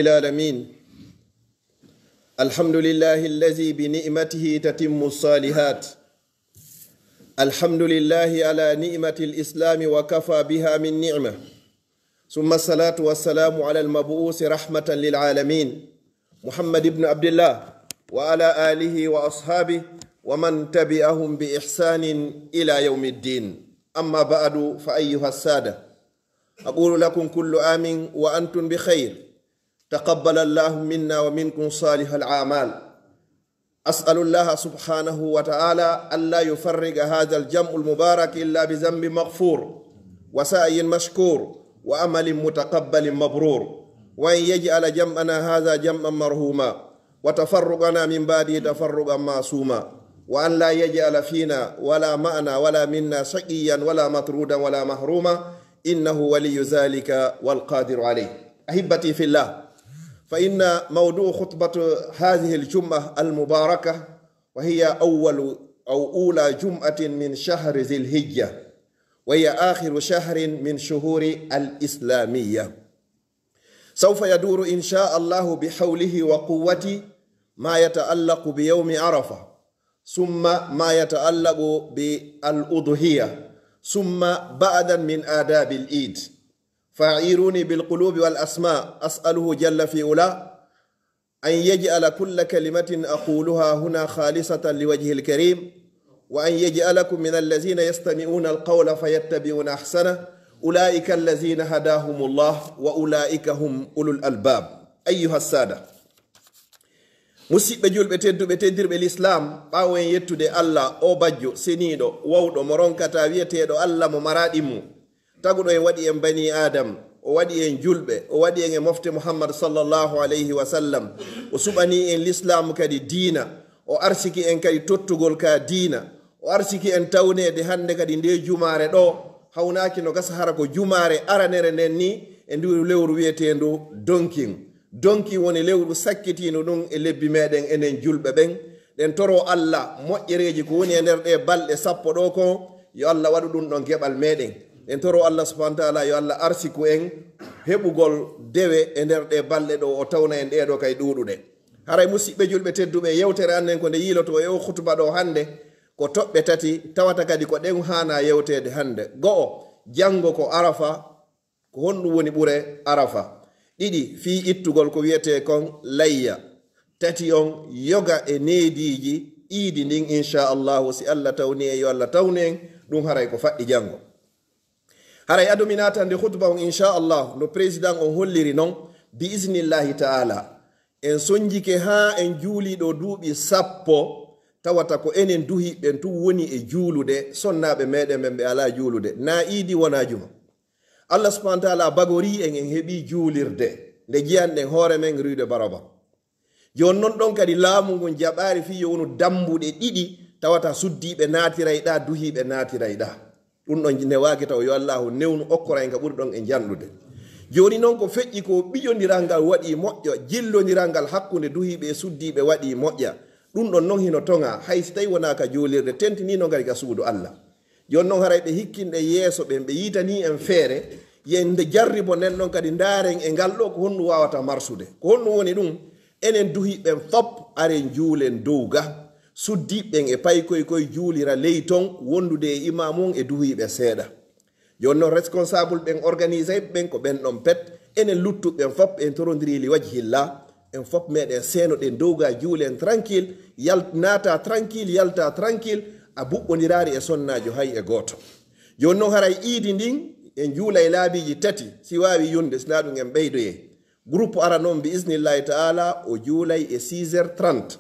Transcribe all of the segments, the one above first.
العالمين. الحمد لله الذي بنعمته تتم الصالحات. الحمد لله على نعمة الإسلام وكفى بها من نعمة. ثم الصلاة والسلام على المبعوث رحمة للعالمين محمد بن عبد الله وعلى آله وأصحابه ومن تبعهم بإحسان إلى يوم الدين. أما بعد فأيها السادة، أقول لكم كل عام وأنتم بخير. تقبل الله منا ومنكم صالح الأعمال. أسأل الله سبحانه وتعالى ألا يفرق هذا الجمع المبارك إلا بذنب مغفور وسعي مشكور وأمل متقبل مبرور، وأن يجعل جمعنا هذا جمعا مرحوما وتفرقنا من بعده تفرقا معصوما، وأن لا يجعل فينا ولا معنا ولا منا شقيا ولا مطرودا ولا محروما، إنه ولي ذلك والقادر عليه. أحبتي في الله، فإن موضوع خطبة هذه الجمعة المباركة وهي أولى جمعة من شهر ذي الحجة، وهي آخر شهر من شهور الإسلامية. سوف يدور إن شاء الله بحوله وقوته ما يتعلق بيوم عرفة، ثم ما يتعلق بالأضحية، ثم بعدا من آداب العيد. فاعيروني بالقلوب والأسماء، أسأله جل في علاه أن يجعل كل كلمة أقولها هنا خالصة لوجه الكريم، وأن يجعلكم من الذين يستمعون القول فيتبعون أحسنه، أولئك الذين هداهم الله وأولئك هم أولو الألباب. أيها السادة، musidɓe julɓe tedduɓe teddirɓe l'islam, ɓawo en yettude allah o bajjo seniɗo wawɗo mo ronkata wiyeteɗo allah mo maraɗinmo, taguɗo en waɗi en bani adam, o waɗi en julɓe, o waɗi en e mofte muhammad sallallahu alayhi wa sallam, o suɓani en l'islam kadi diina, o arsiki en kadi tottugol ka diina, o arsiki en tawnede hande kadi nde jumare ɗo hawnaki no gasa hara ko jumare aranere nden ni e ndu lewru wiyetendu donki woni lewru sakkitino ɗum e lebbi meɗen enen julɓe ɓen. ɗen toro allah moƴƴereji ko woni e nder ɗe balɗe sappo ɗo ko yo allah waɗu ɗum ɗon geɓal meɗen. ɗen toro allah subhanahu wa taala yo allah arsiku en heɓugol dewe e nder ɗe balɗe ɗo o tawna en ɗeɗo kay ɗuɗuɗe. haray musidɓe julɓe tedduɓe, yewtere annen ko nde yiiloto e o hutuba ɗo hande ko toɓɓe tati, tawata kadi ko ɗen hana yewtede hande. go'o, janngo ko arafa, ko honɗum woni ɓure arafa. ɗiɗi, fi ittugol ko wiyete kon layya. tati on, yoga e neediji iidi ndin inchallahu, si allah tawni en yo allah tawni en ɗum haray ko faɗɗi janngo. haray adominatande hutba on inchallah no président on holliri noon bi isnillahi taala en sonjike ha en juuliɗo duuɓi sappo, tawata ko enen duhiɓen tu woni e juulude, sonnaɓe meɗen ɓen ɓe ala juulude, na iidi wona juma. allah subhanahu wa taala bagori en heeɓi juulirde nde jiyanɗen hoore men ruude baraba. joni noon ɗon kadi laamu ngun jaɓari fi yo wonu dambuɗe ɗiɗi, tawata suddiɓe natirayɗa, duhiɓe natirayɗa. ɗum ɗon ne waagi taw yo allahu newnu okkora en ka ɓuri ɗon e janɗude. joni noon ko feƴƴi ko ɓiyodiral ngal waɗi moƴƴo, jillodiral ngal hakkude duhiɓe e suddiɓe waɗi moƴƴa. ɗum ɗon noon hino tonga, hay si tawi wona ka juulirde tentinino ngari ka suudu allah. joni noon haray ɓe hikkinɗe yeeso ɓen, ɓe yitani en feere yende jarribo nden ɗon kadi ndaren e ngal ɗo ko honɗum wawata marsude. ko honɗum woni ɗum, enen duhiɓen fop aren juulen dowga, suddiɓen e paykoy koye juulira ley ton wondude e imamum e duhiɓe seeɗa. joni noon responsable ɓen organisé ɓen ko ɓen ɗon pet, enen luttuɓen fop en torodiri li wajhillah, en fop meɗen seenoɗen dowga juulen tranquille, naata tranquille, yalta tranquille, a buɓɓodirari e sonnajo hay e goto. joni noon haray iidi ndin en juula e laabiji tati, si wawi yunde sina ɗum en ɓeydoye. groupe ara noon bi isnillahi taala o juulay e 6h30,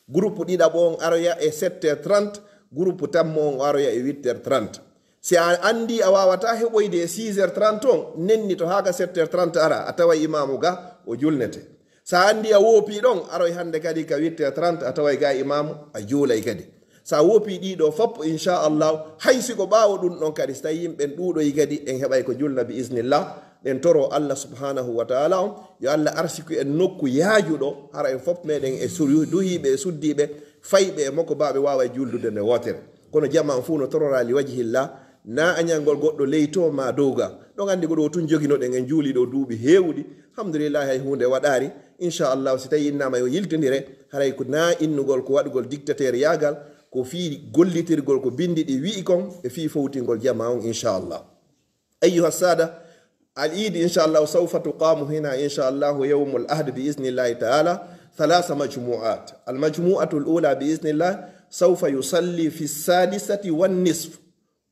groupe ɗiɗaɓo on aroya e 7h30, groupe tammo on aroya e 8h30. si a andi a wawata heɓoyde e 6h30 on, nenni to haka 7h30 ara a tawa imamu ga o julnete. sa andi a woopi ɗon aroy hande kadi ka 8h30 a taway ga imamu a juulay kadi. sa woopi ɗiɗo fop inchallahu, hay siko ɓawo ɗum ɗon kadi so tawi yimɓen ɗuɗoyi kadi en heɓay ko julna bi isnillah. ɗen toro allah subhanahu wa taala on yo allah arsiku en nokku yaajuɗo hara en fop meɗen e duhiɓe e suddiɓe fayɓe e makko baɓe wawa juldude nde wotere. kono jama an fuu no torora li wajhillah, na anyangol goddo leyto ma doga don andi godo tun jogino den en juuli do duubi heewdi alhamdulillah hay hunde wadari inchallah si tawi innama yo yiltindire haray ko na innugol ko wadugol dictateur yagal ko fi gollitirgol ko bindi di wi kon e fi fowtingol jama on inchallah ايها الساده العيد ان شاء الله سوف تقام هنا ان شاء الله يوم الاحد باذن الله تعالى 3 مجموعات. المجموعه الاولى باذن الله سوف يصلي في 6:30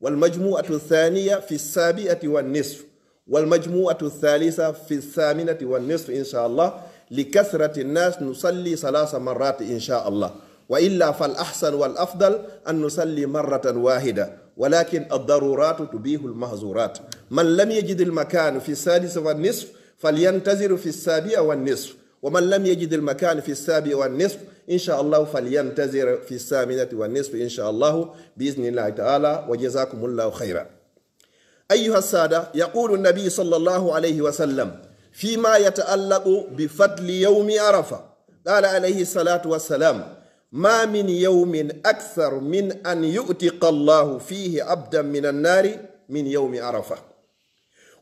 والمجموعه الثانيه في 7:30 والمجموعه الثالثه في 8:30 ان شاء الله. لكثره الناس نصلي 3 مرات ان شاء الله، والا فالاحسن والافضل ان نصلي مره واحده، ولكن الضرورات تبيح المحظورات. من لم يجد المكان في 6:30 فلينتظر في 7:30، ومن لم يجد المكان في 7:30 إن شاء الله فلينتظر في 8:30 إن شاء الله بإذن الله تعالى. وجزاكم الله خيرا. أيها السادة، يقول النبي صلى الله عليه وسلم فيما يتعلق بفضل يوم عرفة، قال عليه الصلاة والسلام: ما من يوم أكثر من أن يؤتق الله فيه عبدا من النار من يوم عرفة،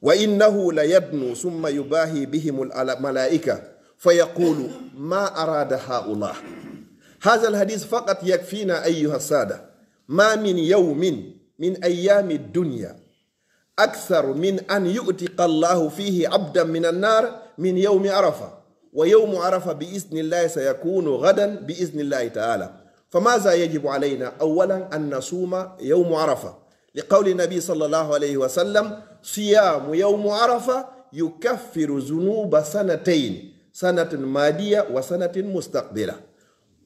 وإنه ليدنو ثم يباهي بهم الملائكة فيقول ما أراد هؤلاء. هذا الحديث فقط يكفينا أيها السادة. ما من يوم من أيام الدنيا أكثر من أن يؤتق الله فيه عبدا من النار من يوم عرفة، ويوم عرفة بإذن الله سيكون غدا بإذن الله تعالى. فماذا يجب علينا؟ أولا أن نصوم يوم عرفة، لقول النبي صلى الله عليه وسلم: صيام يوم عرفة يكفر ذنوب سنتين، سنة ماضية وسنة مستقبلة.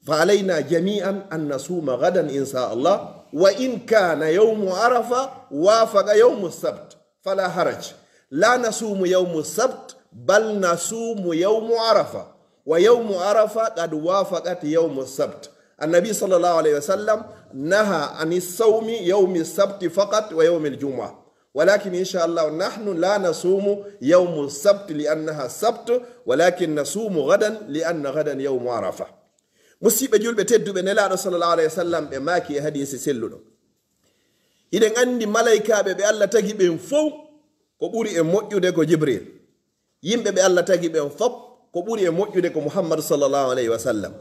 فعلينا جميعا أن نصوم غدا إن شاء الله، وإن كان يوم عرفة وافق يوم السبت فلا حرج، لا نصوم يوم السبت بل نصوم يوم عرفة، ويوم عرفة قد وافقت يوم السبت. النبي صلى الله عليه وسلم نهى عن الصوم يوم السبت فقط ويوم الجمعة، ولكن إن شاء الله نحن لا نصوم يوم السبت لأنها السبت، ولكن نصوم غدا لأن غدا يوم عرفة. مصيبة جول بتدو بنلا صلى الله عليه وسلم بماكي حديث سلو إذن عندي ملائكة بألا تجيب فوق كبوري موجودة كجبريل، yimɓe ɓe Allah tagi ɓen fop ko ɓuri e moƴƴude ko Muhammad sallallahu alayhi wa sallam.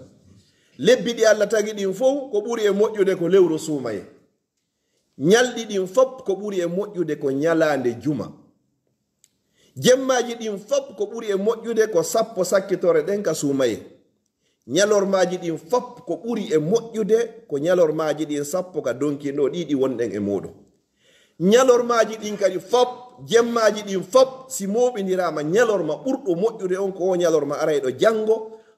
lebbi ɗi Allah tagi ɗin fof ko ɓuri e moƴƴude ko lewru suumaye. ñalɗi ɗin fop ko ɓuri e moƴƴude ko ñalande juma. jemmaji ɗin fop ko ɓuri e moƴƴude ko 10 sakkitore ɗen ka suumaye. ñalormaji ɗin fop ko ɓuri e moƴƴude ko ñalormaji ɗin 10 ka donkiɗo ɗiɗi wonɗen e muɗum. ñalormaji ɗin kadi fop jemmaji ɗin fop si moɓinirama ñalorma ɓurɗo moƴƴude on ko o ñalorma arayɗo janngo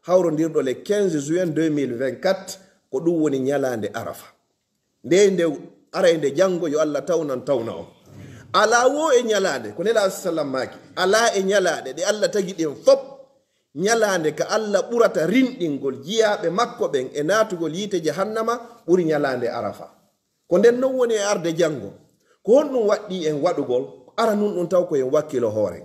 hawrodirɗo le 15 juin 2024 ko ɗum woni ñalande arafa. nde arayde janngo yo Allah tawna on. ala wo e ñalade ko nela sallam maki ala e ñalade ɗe Allah tagi ɗen fop ñalande ka Allah ɓurata rinɗingol jiyaɓe makko ɓen e natugol yiite jahannama ɓuri ñalande arafa. ko nden non woni e arde janngo ko honɗum waɗɗi en waɗugol ara nun ɗum taw ko en wakkilo hoore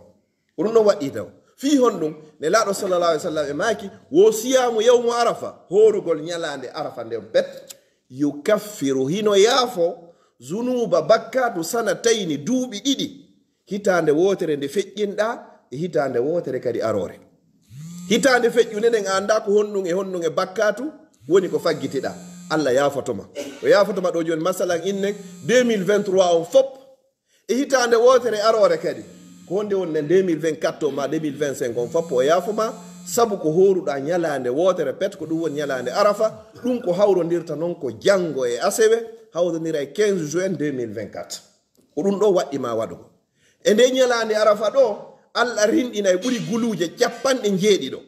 ko ɗum ɗon waɗɗi taw fi honɗum ne laaɗo sallallahu alaihi wasallam e maaki wo siyamu yawmu arafa horugol ñalande arafa nden bet yukaffiru hino yaafo zunuba bakkatu sanatayni duuɓi ɗiɗi hitande wotere nde feƴƴinɗa e hitande wotere kadi arore. hitande feƴƴunde nden anda ko honɗum e bakkatu woni ko faggitiɗa Allah yaafotoma o yaafotoma ɗo joni masalan innen 2023 on fop e hitande wotere arore kadi ko honde wonne 2024 o ma 2025 on fop o yaafoma sabu ko horuɗa ñalande wotere pet ko ɗum woni ñalande arafa. ɗum ko hawrodirta noon ko janngo e asewe hawrodira e 15 juin 2024 ko ɗum ɗo waɗɗima waɗugo e nde ñalande arafa ɗo Allah rinɗina e ɓuri guluje 90 ɗo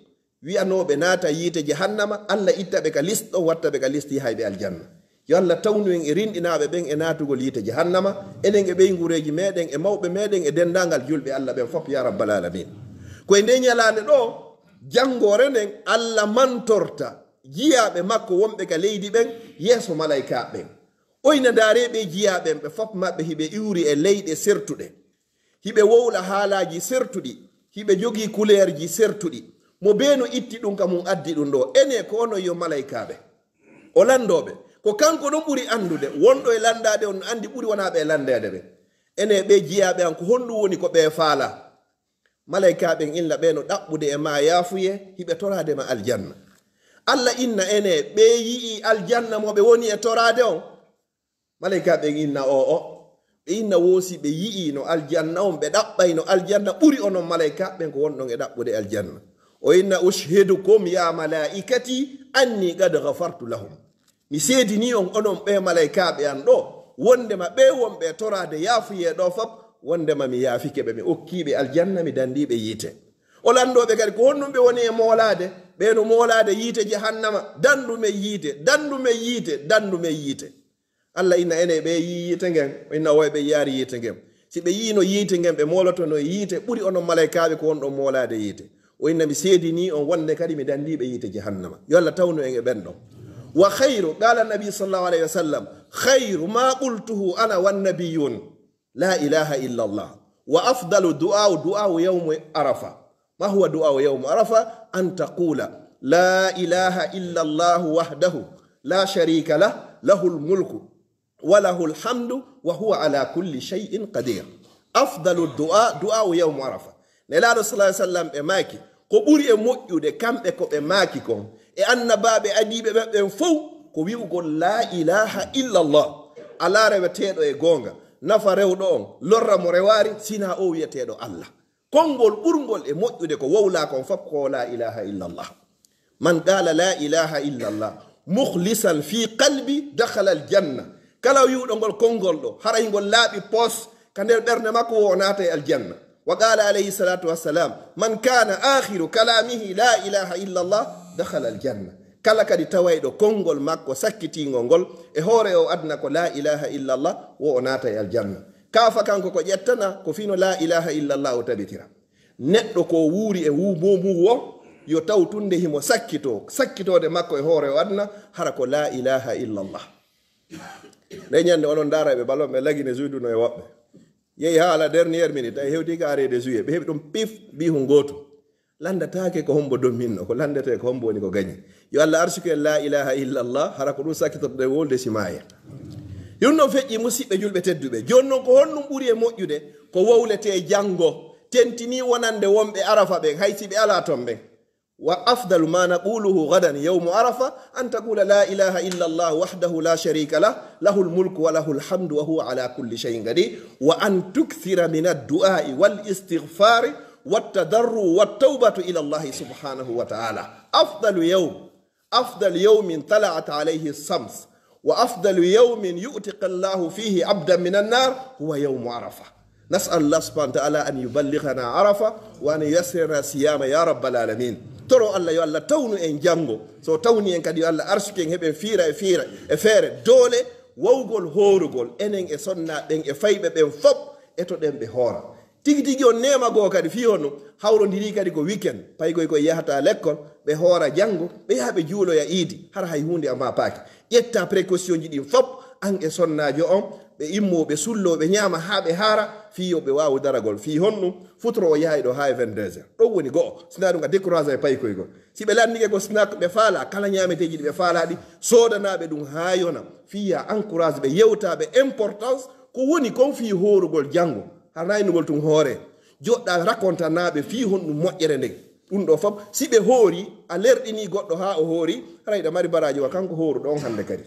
wiyanoɓe naata yiite jahannama Allah ittaɓe ka liste ɗo wattaɓe ka liste hayɓe aljanna. yo Allah tawnu en e rinɗinaɓe ɓen e natugol yiite jahannama enen e ɓeygureji meɗen e mawɓe meɗen e dendagal julɓe Allah ɓen fop ya rabbal alamin. koye nde ñalande ɗo janngore nden Allah mantorta jiyaɓe makko wonɓe ka leydi ɓen yeeso malaika ɓen oyna dareɓe jiyaɓen ɓe fop maɓɓe hiɓe iwri e leyɗe sertuɗe hiɓe wowla haalaji sertuɗi hiɓe jogii couleur ji sertuɗi mo beeno itti ɗum ka mum addi ɗum ɗo ene ko ono yo malaikaɓe o landoɓe ko kanko ɗon ɓuri andude wonɗo e landade on andi ɓuri wona ɓe landede ɓe ene ɓe jiyaɓe an ko honɗum woni ko ɓe faala malaikaɓen illa ɓe no ɗaɓɓude e ma yaafuye hiɓe torade ma aljanna allah inna ene ɓe yii aljanna mo ɓe woni e torade on malaikaɓen inna ɓe inna woosi ɓe yii no aljanna on ɓe ɗaɓɓay no aljanna ɓuri onon malaikaɓen ko wonɗon e ɗaɓɓude aljanna o inna ushidukum ya malaikati anni qad ghafartu lahum mi seedini on onon ɓe malaikaɓe an ɗo wondema ɓe wonɓe torade yaafuye ɗo fop wondema mi yaafikeɓe mi okkiɓe aljanna mi dandiɓe yiite o landoɓe kadi ko honɗum ɓe woni e moolade ɓeno moolade yiite jahannama dandume yiite allah inna ene ɓe yi yiite ngen inna woy ɓe yaari yiite ngen si ɓe yino yiite ngen ɓe molotono yiite ɓuri onon malaikaɓe ko wonɗon moolade yiite o inna mi seedini on wonde kadi mi dandiɓe yiite jahannama yo allah tawnu en e ɓenɗon wa khayru qala nabi sallallahu alayhi wa sallam khayru ma qultuhu ana wannabiyun la ilaha illa allah wa afdalu du'au yawmu arafa ma huwa du'au yawmu arafa an taqula la ilaha illa allah wahdahu la sharika lah lahu almulku wa lahu alhamdu wa huwa ala kulli shay'in qadir afdalu du'au yawmu arafa nelaɗo sallallahu alayhi wa sallam ɓe maaki ko ɓuri e moƴƴude kamɓe ko ɓe maaki kon e annabaɓe adiɓe ɓeɓɓen fof ko wi'ugol la ilaha illallah ala reweteɗo e gonga nafa rewɗo on lorra mo rewari sina o wiyeteɗo allah konngol ɓurgol e moƴƴude ko wowla kon fof ko la ilaha illallah man qala la ilaha illallah mukhlisan fi qalbi dakhala aljanna kala wiwɗo ngol konngol ɗo haray ngol laaɓi pos ka nder ɓernde makko wo naata e aljanna wa qala alayhi salatu wassalam man kana akhiru kalamihi la ilaha illallah dakhala aljanna kala kadi tawayɗo konngol makko sakkitingol ngol e hoore o adna ko la ilaha illallah wo o naata e aljanna kaafa kanko ko ƴettana ko fino la ilaha illallah o tabitira neɗɗo ko wuuri e wuumomu o yo taw tunde himo sakkitode makko e hoore o adna hara ko la ilaha illallah nde ñande onon daaraɓe ballon ɓe lagine juuduno e woɓɓe yehi ha ala dernière minute ay hewti ka arede juillet ɓe heɓi ɗum pif bihu goto landatake ko hombo domminno ko landete ko hombo woni ko gañi yo allah arsuku en la ilaha illallah hara ko ɗum sakkitotoɗe wolde simaya ɗum noon feƴƴi musidɓe julɓe tedduɓe joni noon ko honɗum ɓuuri e moƴƴude ko wowlete janggo tentini wonande wonɓe arafa ɓen haysi ɓe ala ton ɓen wa afdalu ma naquluhu gadan yawmu arafa an taqula la ilaha illa allah wahdahu la sharika lah lahu lmulku wa lahu lhamdu wa huwa ala kulli shay'in qadir wa an tukthira min addu'ai wal istighfari والتضرع والتوبة إلى الله سبحانه وتعالى أفضل يوم طلعت عليه الشمس وأفضل يوم يؤتق الله فيه عبدا من النار هو يوم عرفة نسأل الله سبحانه وتعالى أن يبلغنا عرفة وأن يسرنا صيام يا رب العالمين toro Allah yo Allah tawnu en jango so tawni en kadi yo Allah arsuken heɓen fiira e feere doole wawgol horugol enen e sonna ɗen e fayɓe ɓen fop eto ɗen ɓe hoora tigi tigi on nema goo kadi fi hono hawrodiri kadi ko weekend paygoy koye yahata l'école ɓe hoora janngo ɓe yaha ɓe juuloya iidi hara hay hunde ama paaki ƴetta précaution ji ɗin fop an e sonnajo on ɓe immoɓe sulloɓe ñaama ha ɓe haara fi yoɓe wawu daragol fi honɗum futoro o yahay ɗo ha e 22 heures ɗon woni go'o sina ɗum a décourage e paykoygo si ɓe landike ko snack ɓe faala kala ñameteji ɗi ɓe faalaɗi sodanaɓe ɗum ha yona fiya encourage ɓe yewtaɓe importance ko woni kon fi horugol janngo har naynugol tun hoore joɗɗa racontanaɓe fi honɗum moƴƴere ndeg ɗum ɗo fop si ɓe hoori a lerɗini goɗɗo ha o hoori harayɗa mari baraji wa kanko hooruɗo on hande kadi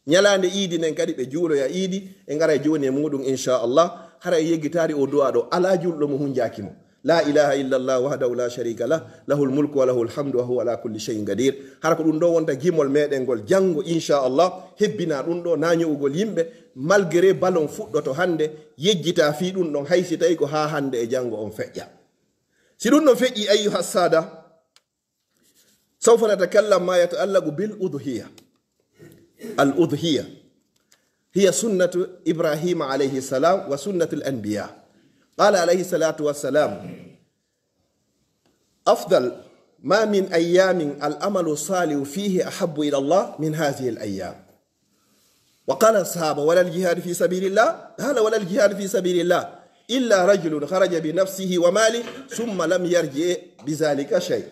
ñalande iidi nen kadi ɓe juuloya iidi e ngara joni e muɗum inchallah hara e yeggitari o duwa ɗo ala julɗo mo hunjakimo la ilaha illallah wahdahu la sharika lah lahu lmulku wa lahu lhamdu wa huwa ala kulli shay'in qadir hara ko ɗum ɗo wonta gimol meɗen ngol janngo inchallah hebbina ɗum ɗo nañowugol yimɓe malgré ballon fuɗɗoto hande yejjita fi ɗum ɗon haysi tawi ko ha hande e janngo on feƴƴa si ɗum ɗon feƴƴi ayyuha sada sawfa natakallam ma yata'allaqu bil udhiya al udhiya hiya sunnatu ibrahima alayhi salam wa sunnatu al anbiya قال عليه الصلاة والسلام أفضل ما من أيام الأمل الصالح فيه أحب إلى الله من هذه الأيام وقال الصحابة ولا الجهاد في سبيل الله قال ولا الجهاد في سبيل الله إلا رجل خرج بنفسه وماله ثم لم يرجع بذلك شيء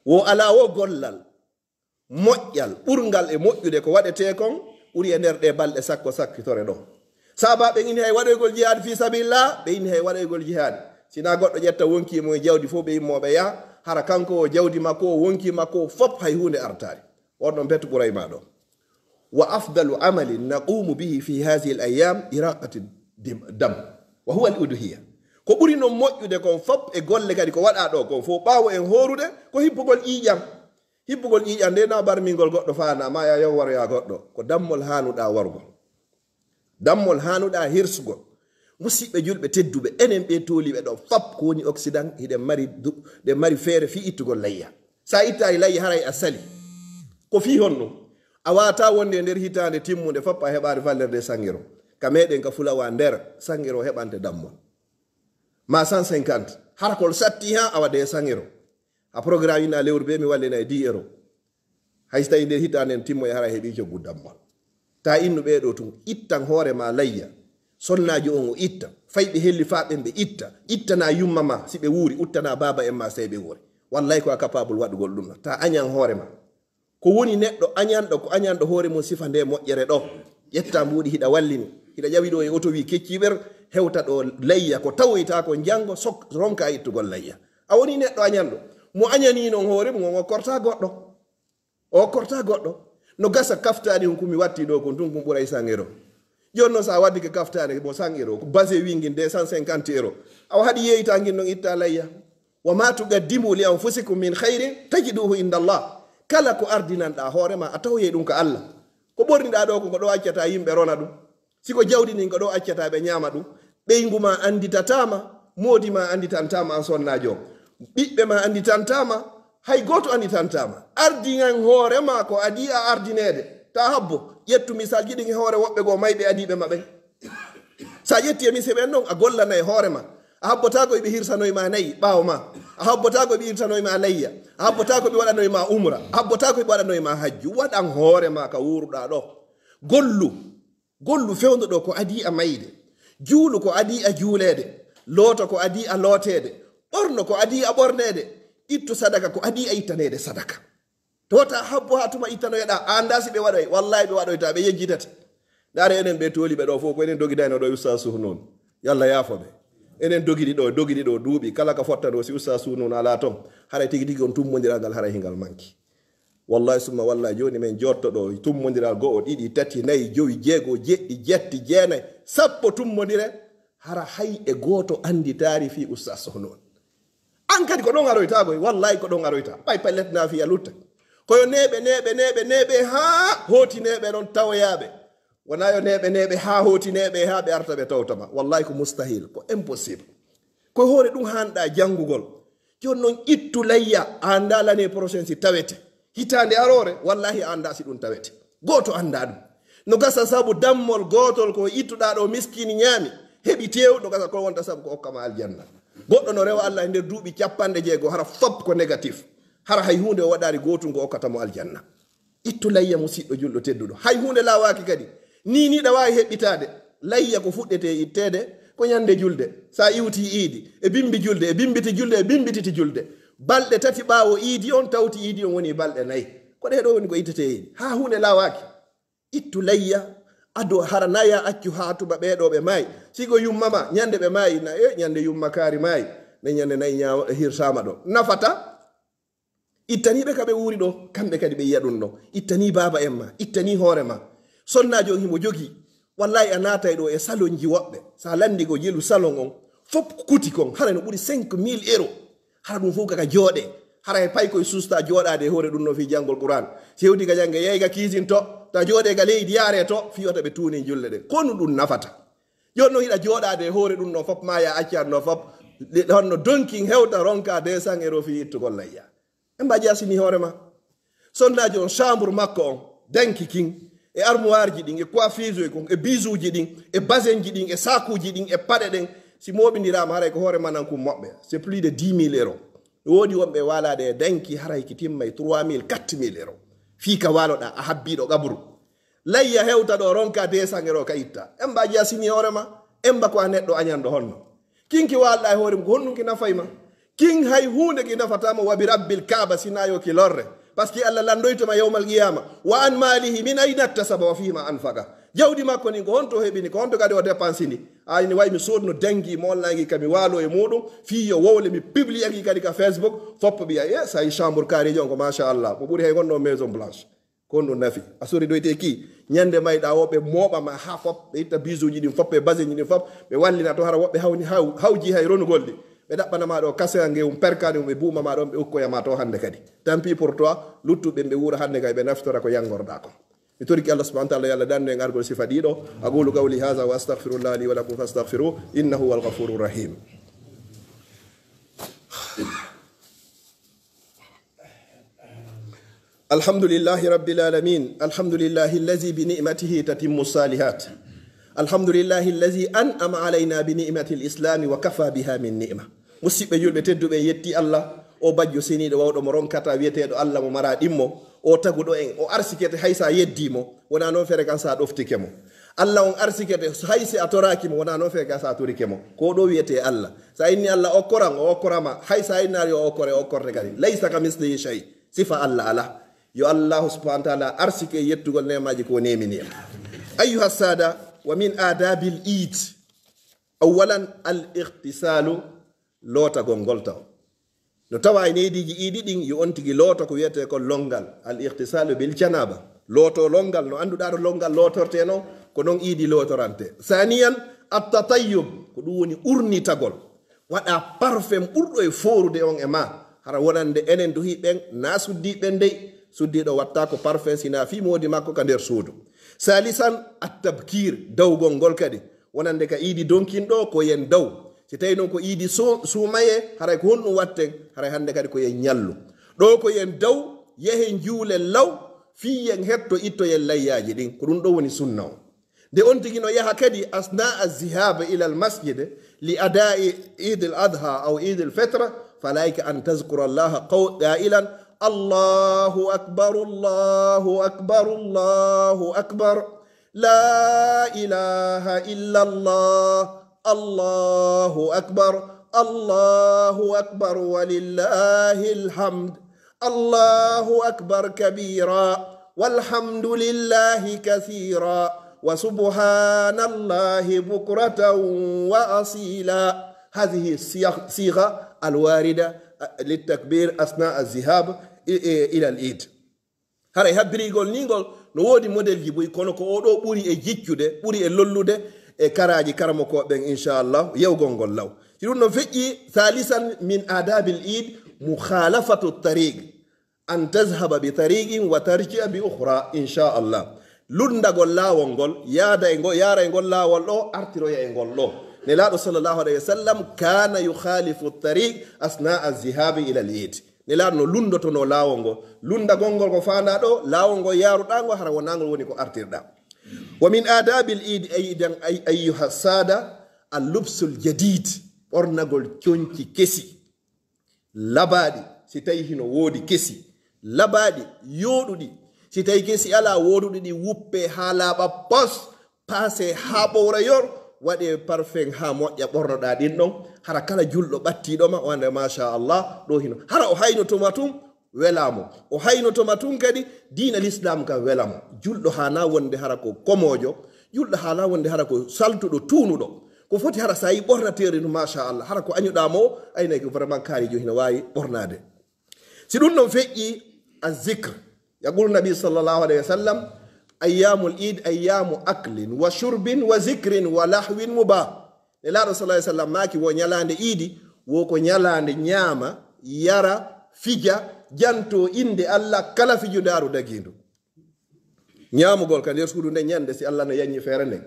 وألا وقلل moƴƴal ɓurgal e moƴƴude ko waɗete kon ɓuri e nder ɗe balɗe sakko sakkitore ɗo saba ɓe ini hay waɗoygol jihad fi sabilillah ɓe ini hay waɗoygol jihad sina goɗɗo ƴetta wonkimo e jawdi fof ɓe yimmoɓe ya hara kanko o jawdi makko o wonki makko fop hay hunde artari on ɗon betto ɓuray ma ɗo wa afdalu amalin naqumu bihi fi hadihi l ayam iraqati dam wa huwa al uduhiya ko ɓuri noon moƴƴude kon fop e golle kadi ko waɗa ɗo kon fof ɓaawo en horude ko hibbugol ƴiƴam nde na barmingol goɗɗo fana ma ya yaw waroya goɗɗo ko dammol hanuɗa wargol dammol hanuɗa hirsugol musidɓe julɓe tedduɓe enen ɓe toliɓe ɗo fop ko woni occident hiɗen mari feere fi ittugol layya sa ittari layya haray a sali ko fi honno a wata wonde e nder hitande timmude fop a heɓade vallerde sangiro ka meɗen ka fulawa nder sangiro heɓante dammol ma 150 hara kol satti ha a waɗe sangiro a programme ina lewru be mi wallina e 10 euros hay so tawi nder hitande en timmo e hara heeɓi joggu dammol ta innu ɓeɗo tun ittan hoore ma layya sonnaji on o itta fayɓe helli faɓen ɓe ittana yumma ma si ɓe wuuri uttana baba en ma sey ɓe wuuri wallay ko a capable waɗugol ɗum ta añan hoore ma ko woni neɗɗo añanɗo ko añanɗo hoore mum sifa nde moƴƴere ɗo ƴetta mbuɗi hiɗa wallini hiɗa ƴawi ɗo e auto wi kecciɓer hewta ɗo layya ko tawoyta ko jango ronka ittugol layya a woni neɗɗo añanɗo mo añani noon hoore mum o korta goɗɗo no gasa kaftani hon kumi watti ɗo kon tun kum ɓuray 100 euros jonno sa waddi ke kaftani mo 100 euros ko base wingin de 150 euros awa haɗi yeyta gin noon itta layya wa ma tuqaddimu li anfusikum min khairin tajiduhu inda Allah kala ko ardinanɗa hoorema a tawoye ɗum ko Allah ko ɓorniɗa ɗo ko ɗo accata yimɓe rona ɗum siko jawdi nin ko ɗo accata ɓe ñama ɗum ɓeygu ma anditatama moodi ma anditantama an sonnajo ɓiɓɓe ma anditantama hay goto anditantama ardinan hoorema ko adi a ardinede ta habbo ƴettu misal jiɗi hoore woɓɓe goo mayɓe adiɓe maɓe sa ƴetti e mise ɓen noon a gollana e hoorema a habbota ko ɓe hirsanoyma nayyi ɓaawo ma a habbota ko ɓe hirsanoyma layya a habbota ko ɓe waɗanoyma umra a habbota ko ɓe waɗanoyma hajju waɗan hoorema ka wuruɗa ɗo gollu fewdo ɗo ko adi a mayde juulu ko adi a juulede looto ko adi a lootede ɓorno ko adi a ɓornede ittu sadaka ko adi a ittanede sadaka tota habbo ha tuma ittanoyeɗa anda si ɓe waɗoy wallahi ɓe waɗoyta ɓe yejjitata dare enen ɓe toliɓe ɗo fof ko enen dogidayno ɗo usta suh noon yallah yaafoɓe enen dogiɗi ɗo duuɓi kala ka fottano si usta suh noon ala toon haray tigi tigi on tummodiral haray hingal manki wallahi summa wallahi joni min jotto ɗo tummodiral go'o ɗiɗi tati nayyi joyi jeego jeɗɗi jetti jeenayi sappo tummodire hara hay e goto anditari fi usta suh noon an kadi ko ɗon aroytagoy wallahi ko ɗon aroyta ɓay pallet nafiya lutta koyo neɓe ha hooti neɓe ɗon tawoyaɓe wona yo neɓe ha hooti neɓe ha ɓe arta ɓe tawtama wallahi ko mustahil ko impossible ko hoore ɗum hanɗa janngugol joni noon ittu layya a anda l'année prochaine si tawete hitande arore wallahi a anda si ɗum tawete goto anda ɗum no gasa sabu dammol gotol ko ittuɗa ɗo miskini ñaami heɓi tew no gasa ko wonta sabu ko hokkama aljanna goɗɗo no rewa Allah e nder duuɓi 50 hara fop ko négatif hara hay hunde o waɗari gotum ngo okkatamo aljanna ittu layya musidɗo julɗo tedduɗo hay hunde lawaki kadi ni ɗa wawi heɓɓitade layya ko fuɗɗete ittede ko ñande julde sa iwti iidi e bimbi julde e bimbiti julde e bimbititi julde balɗe tati ɓaawo iidi on tawti iidi on woni balɗe 4 ko ɗe ɗo woni ko ittete iidi ha hunde lawaki ittu layya ado hara naya accu ha tuba ɓeɗo ɓe maayi sigo yummama ñande ɓe maayi na ñande yumma kaari maayi ne ñande nayi hirsama ɗo nafata ittaniɓe kaɓe wuuri ɗo kamɓe kadi ɓe yiya ɗum ɗo ittani baba en ma ittani hoore ma sonnajo on himo jogi wallahi a natay ɗo e salon ji woɓɓe sa landi ko jelu salon on fop kuti kon hara no ɓuri 5000 euros hara ɗum fof kaka jooɗe hara e pay koye susta jooɗade e hoore ɗum no fi janngol qouran si hewti ka jangge yeyga kiisin to ta jooɗe ga leydi yaare to fiyota ɓe tuuni julle ɗe kono ɗum nafata joni noon hiɗa jooɗade e hoore ɗum no fop maya accanno fop honno donkin hewta ronka 200 euros fi ittugol layya en mbaji asini hoorema sonnaji on chambre makko on danki kin e armoire ji ɗin e coiffeuse kon e bisuji ɗin e basen ji ɗin e sakuji ɗin e paɗe ɗen si moɓidirama haray ko hoore manan kum moɓɓe c'est plus de 10 000 euros woodi wonɓe walade e danki haray ki timmay 3 000 4 000 euros fii ka waloɗa a habbiɗo gabru layya hewta ɗo ronka 200 euros ka itta en mbaji asini hoorema en mba ko a neɗɗo añanɗo honno kinki walɗa e hoore mum ko honɗum ki nafayma kin hay hunde ki nafatama wabi rabbil kaaba sinayo ki lorre parce que Allah landoytoma yawmal qiyama wa an malihi min ayna iktasaba wa fima anfaqa jawdi makko ni ko honto heɓini ko honto kadi o dépense ni ayni way mi sodno dangi mo wallagi kami waalo e muɗum fi yo wowle mi publie agi kadi ka Facebook foppo ɓiya e sa yi chambre carré jon ko machallah mo ɓuuri hay gonɗo maison blanche kon ɗum nafi a sori doyte ki ñande mayɗa woɓe moɓama ha fop ɓe itta bisuji ɗin fop ɓe baseji ɗin fop ɓe wallina to hara woɓɓe hawji hay ronugol ɗi ɓe ɗaɓɓanama ɗo kasea ngewum perkani ɓe buumama ɗon ɓe ukkoyama to hande kadi tant pis pour toi luttuɓe ɓe wuura hande kadi ɓe naftora ko yangorɗa ko mi toriki Allah subhanahu wa ta'ala yalla danno en argol sifa ɗiɗo aqulu qawli hadha wa astaghfirullah li wa lakum fastaghfiruhu innahu huwal ghafurur rahim الحمد لله رب العالمين الحمد لله الذي بنعمته تتم الصالحات الحمد لله الذي أنعم علينا بنعمة الإسلام وكفى بها من نعمة musidɓe julɓe tedduɓe yetti Allah o bajjo seniɗo wawɗo mo ronkata wiyeteɗo Allah mo mara ɗimmo o taguɗo en o arsikete haysa yeddimo wona noon fere kan sa ɗoftike mo Allah on arsikete haysi a torakimo wona noon fere kan sa turike mo ko ɗo wiyete Allah sa inni Allah okkoran o okkorama haysa innari o okkorte kadi laysa ka mislihi shay sifa Allah ala yo Allah subhanahu wa ta'ala arsike yettugol nemaji ko nemini ayyuha sada wa min adabil eid awalan al ightisalu lota gongol taw no tawa e nediji iidi ɗin yo on tigi loota ko wiyete ko longal al ightisalu bil janaba loto longal no anduɗa ɗo longal lotorte no ko non iidi lotorante saniyan at tatayyub ko ɗum woni urnitagol waɗa parfum ɓurɗo e forude on e ma hara wonande enen do hiɓen na suddiɓen dey suddiɗo watta ko parfum sina fi modi makko ka nder suudu salisan at tabkir dawgol ngol kadi wonande ka iidi donkinɗo ko yen daw si tawi noon ko iidi suumaye haray ko honɗum watten haray hande kadi ko yen ñallu ɗo ko yen daw yehe juule law fi yen hetto ittoyen layyaji ɗin ko ɗum ɗo woni sunna o nde on tigi no yaha kadi asna azihaba ila al masjid li adai id al adha aw id al fitra falayka an tazkura allaha qailan allahu akbar allahu akbar allahu akbar la ilaha illa allah الله أكبر الله أكبر ولله الحمد الله أكبر كبيرا والحمد لله كثيرا وسبحان الله بكرة وأصيلا هذه الصيغة الواردة للتكبير أثناء الذهاب إلى العيد هاي هبريغول نيغول نودي موديل جيبوي كونو كو أودو بوري إي جيتشودي بوري إي لولودي e karaji karamo ko ben inchallah yewgol ngol law ci ɗum no feƴƴi thalisan min adabil eid mukhalafatu tariq an tazhaba bi tariqin wa tarji'a bi ukhra inchallah lundagol lawol ngol yara e ngol lawol ɗo artiroya e ngol ɗo nelaɗo sallllahu alayhi wa sallam kana yukhalifu tariq asna azihabi ila l eid nelaɗo no lundotono lawol ngol lundagol ngol ko fanda ɗo lawol ngol yaruɗa ngo hara wonagol woni ko artirɗa ومن آداب العيد أيضا أيها السادة اللبس الجديد ɓornagol coñci kesi labaɗi si tawi hino woodi kesi labaɗi yoɗuɗi si tawi kesi ala woduɗi ɗi wuppe ha laaɓa pos passe ha ɓowrayor waɗe parfum ha moƴƴa ɓornoɗa ɗin ɗon hara kala julɗo ɓattiɗoma wande machallah ɗo hino hara o haynotoma tum welamo o haynotoma tun kadi diina l'islam kam welamo julɗo hana wonde hara ko komojo julɗo hana wonde hara ko saltuɗo tunuɗo ko foti hara sa yi ɓornatere no machallah hara ko añuɗamo o aynayi ko vraiment kaarijo hino wawi ɓornade si ɗum ɗon feƴƴi azicre yaqulu nabi sallllahu alayhi wa sallam ayyamul id ayyamu aklin wa shurbin wa zicrin wa lahwin mubah nelaɗo sallah ai sallam maki wo ñalande iidi wo ko ñalande ñaama yara fija janto inde Allah kala fijo daru dagindu ñamugol ka nder suudu nde ñande si Allah no yañi feere nden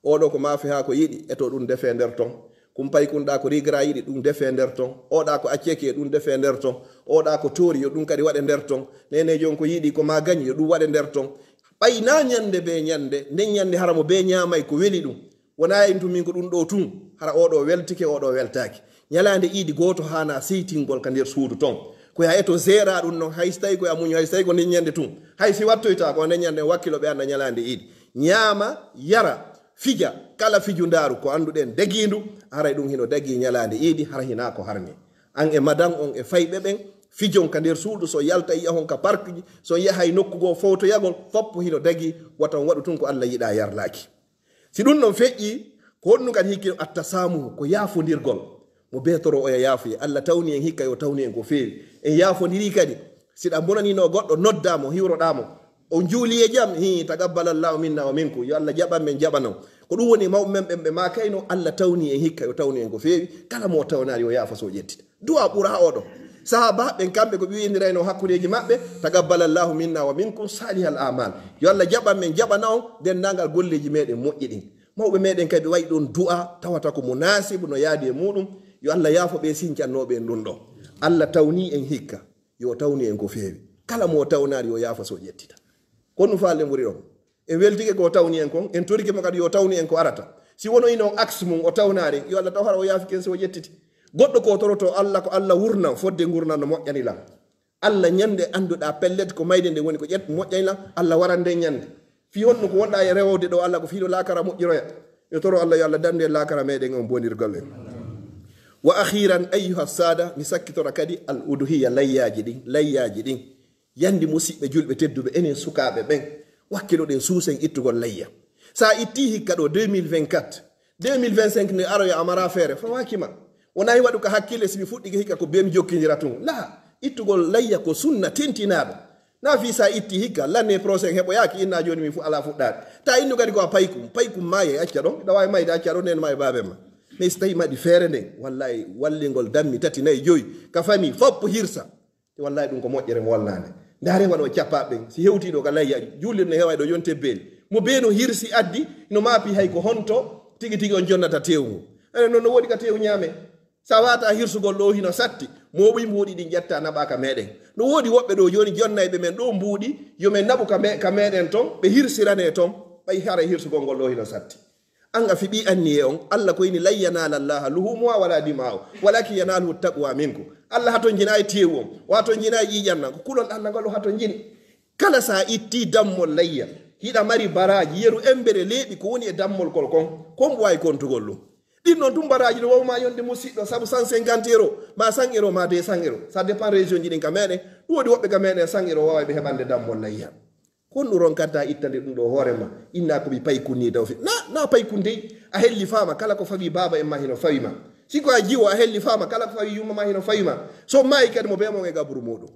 oɗo ko maafe ha ko yiɗi eto ɗum defe nder ton kumpay kunɗa ko rigra yiɗi ɗum defe nder ton oɗa ko acceke ɗum defe nder ton oɗa ko tori yo ɗum kadi waɗe nder ton nene jon ko yiɗi ko ma gañi yo ɗum waɗe nder ton ɓayna ñande be ñande nden ñande haramo be ñamay ko weli ɗum wona intumin ko ɗum ɗo tun hara oɗo weltike oɗo weltaki ñalande iidi goto hana seytingol ka nder suudu ton ko ya eto zera ɗum noon hay so tawi koye amuño hay so tawi ko nden ñande tun hay si wattoyta ko nden ñande wakkilo ɓe anda ñalande iidi ñaama yara fija kala fiju ndaru ko anduɗen dagindu haray ɗum hino dagi ñalande iidi hara hina ko harmi an e madame on e fayɓe ɓen fijon ka nder suudu so yalta yiya hon ka parkji so yahay nokkugo fowtoyagol foppo hino dagi watan waɗu tun ko Allah yiɗa yarlaki si ɗum ɗon feƴƴi ko honnu kadi hikki attasamuhu ko yaafondirgol mo betoro oya yaafoye Allah tawni en hikka yo tawni en ko feewi en yaafodiri kadi siɗa bonanino goɗɗo noddamo hiwroɗamo o juuli e jaam tagabbalallahu minna wa minkum yo Allah jaɓan men jaɓanon ko ɗum woni mawɓe men ɓen ɓe makayno Allah tawni en hikka yo tawni en ko feewi kala mo tawnari yo yaafa so ƴettita du'a ɓura oɗo sahaba ɓen kamɓe ko ɓiwindirayno hakkudeji maɓɓe tagabbalallahu minna wa minkum salihal amal yo Allah jaɓan men jaɓana on dendagal golleji meɗen moƴƴi ɗin mawɓe meɗen kadi wayi ɗon du'a tawata ko munasibu no yaadi e muɗum yo Allah yaafo ɓe sincannoɓe en ɗum ɗo Allah tawni en hikka yo tawni en ko feewi kala mo tawnari yo yaafa so ƴettita kono faalde ɓuri ɗon en weltike ko tawni en kon en torike mo kadi yo tawni en ko arata si wono ino axe mum o tawnari yo Allah taw hara o yaafi ken so ƴettiti goɗɗo ko toroto Allah ko Allah wurnan fodde gurnan no moƴƴanilan Allah ñande annduɗa pellet ko mayde nde woni ko ƴet moƴƴanilan Allah waran nde ñande fi honno ko wonɗa e rewode ɗo Allah ko fiiɗo lakara moƴƴiroya yo toro Allah yo Allah dande lakara meɗen on bonirgol en wa akhiran ayyuha sada mi sakkitora kadi al uduhiya layyaji ɗin yandi musidɓe julɓe tedduɓe enen sukaɓe ɓen wakkiloɗen suusen ittugol layya sa itti hikka ɗo 2024 2025 ne aroya amara feere fawakima wonayi waɗu ko hakkille simi fuɗɗike hikka ko bemi jokkidira tun la ittugol layya ko sunna tentinaɗo na fi sa itti hikka lanne procé heɓoyaki inna joni min fu ala fuɗɗade ta innu kadi ko a paykum maye acca ɗon ɗa wawi mayde acca ɗo nen ma e babema mais so tawi maɗi feere nden wallahi wallingol dammi tati nayi joyi ka fami foppo hirsa wallahi ɗum ko moƴƴere mo wallande ndaare waɗo cappaɓe ɓen si hewtiɗo ka layyaji jullirde ne hewa ɗo yonte beeli mo beeno hirsi addi no maapi hay ko honto tigi tigi on jonnata tewngu ene noon no woɗi ka tew ñaame sa wata hirsugol ɗo hino satti moɓoy mbuuɗi ɗin ƴetta naɓaka meɗen no woodi woɓɓe ɗo joni jonnayɓe men ɗo mbuuɗi yomin naɓu ka meɗen ton ɓe hirsirane ton ɓay hara hirsugol ngol ɗo hino satti anga fiɓi anni e on Allah ko yini lan yanala llaha luhumuha wala dima'u walakin yanaluhu taqwa minkum Allah haton jinayi tewu on wato jinayi ƴiƴannan ko kulol Allah ngol haton jini kala sa itti dammol layya hiɗa mari baraji yeru embere leeɓi ko woni e dammol kol kon wawi kontugol ɗum ɗin noon tum baraji no wawma yonde musidɗo saabu 150 € ma 100 € ma 200 €. Ça dépend région ji ɗin ka meɗen ɗum woodi woɓɓe ka meɗen 100 € wawa ɓe heɓande dammol layya kon ɗum ronkanta ittande ɗum ɗo hoorema inna koɓe paykunni taw fi na paykun dey a helli fama kala ko fawi baba en ma hino fawima siko a jiwo a helli fama kala ko fawi yumma ma hino fawima so mayi kadi mo ɓemon e gaburu muɗum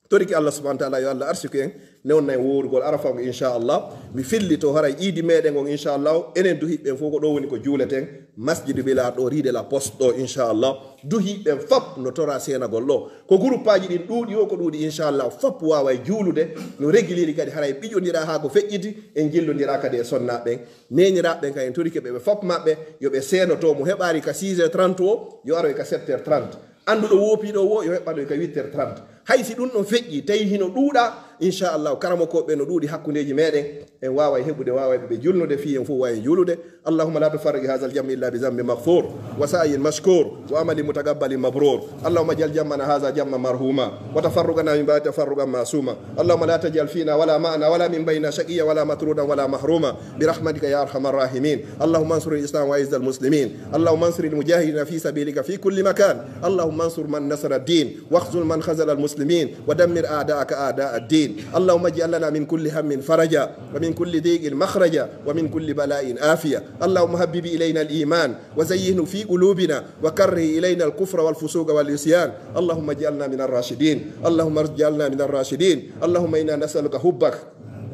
toriki Allah subhanahu wa ta'ala yo Allah arsiku en newna en wowrugol arafa ngo inchallah mi filli to haray iidi meɗen on inchallah enen duhiɓɓen fof ko ɗo woni ko juuleten masjidu bila ɗo riide la poste ɗo inchallah duhiɓɓen fop no tora senagol ɗo ko groupe aji ɗin ɗuuɗi o ko ɗuuɗi inchallah fop wawa juulude no régulieri kadi haray ɓiƴodira ha ko feƴƴiti en jillodira kadi e sonnaɓen neñiraɓɓen kay en torike ɓe fop maɓɓe yoɓe senoto mo heɓari ka 6h30 o yo aroy ka 7h30 anduɗo wopiɗo wo yo heɓɓaɗo ka 8h30 haysi ɗum ɗon feƴƴi tawi hino ɗuuɗa inchallahu karamo koɓe no ɗuuɗi hakkudeji meɗen en wawa heɓude wawa ɓe julnude fi en fof wawi julude allahumma la tufarrigi hadha al jamma illa bi zambi maghfur wa sa'yin mashkur wa amali mutaqabbalin mabrur allahumma jal jammana hadha jamma marhuma wa tafarrugana min ba'di tafarrugan masuma allahumma la tajal fina wala ma'ana wala min bayna shaqiyya wala matrudan wala mahruma bi rahmatika ya arhamar rahimin allahumma ansur al islam wa izz al muslimin allahumma ansur al mujahidin fi sabilika fi kulli makan allahumma ansur man nasara ad-din wakhzul man khazala al muslimin wa dammir a'da'aka a'da' ad-din اللهم اجعل لنا من كل هم فرجا ومن كل ضيق مخرجا ومن كل بلاء آفية اللهم هبب إلينا الإيمان وزينه في قلوبنا وكره إلينا الكفر والفسوق والعصيان اللهم اجعلنا من الراشدين اللهم اجعلنا من الراشدين اللهم إنا نسألك حبك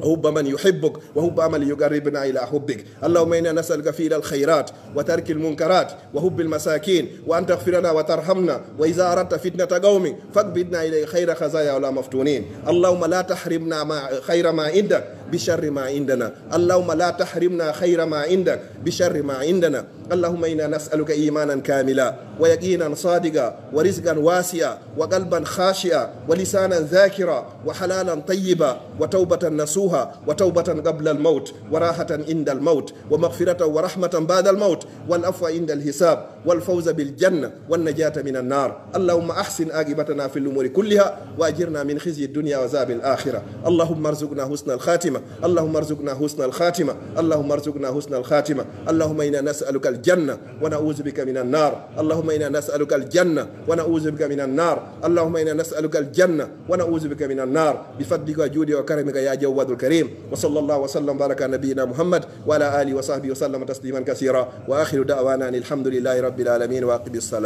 وحب من يحبك وحب عمل يقربنا إلى حبك اللهم إنا نسألك فعل الخيرات وترك المنكرات وحب المساكين وأن تغفر لنا وترحمنا وإذا أردت فتنة قوم فاقبضنا إليه خير خزايا ولا مفتونين اللهم لا تحرمنا خير ما عندك بشر ما عندنا اللهم لا تحرمنا خير ما عندك بشر ما عندنا اللهم إنا نسألك إيمانا كاملا ويقينا صادقا ورزقا واسعا وقلبا خاشعا ولسانا ذاكرا وحلالا طيبا وتوبة نصوحا وتوبة قبل الموت وراحة عند الموت ومغفرة ورحمة بعد الموت والعفو عند الحساب والفوز بالجنة والنجاة من النار اللهم أحسن عاقبتنا في الأمور كلها وأجرنا من خزي الدنيا وعذاب الآخرة اللهم ارزقنا حسن الخاتمة الخاتمة اللهم ارزقنا حسن الخاتمة اللهم ارزقنا حسن الخاتمة اللهم إنا نسألك الجنة ونعوذ بك من النار اللهم إنا نسألك الجنة ونعوذ بك من النار اللهم إنا نسألك الجنة ونعوذ بك من النار بفضلك وجودك وكرمك يا جواد الكريم وصلى الله وسلم وبارك على نبينا محمد وعلى آله وصحبه وسلم تسليما كثيرا وآخر دعوانا الحمد لله رب العالمين وأقم الصلاة.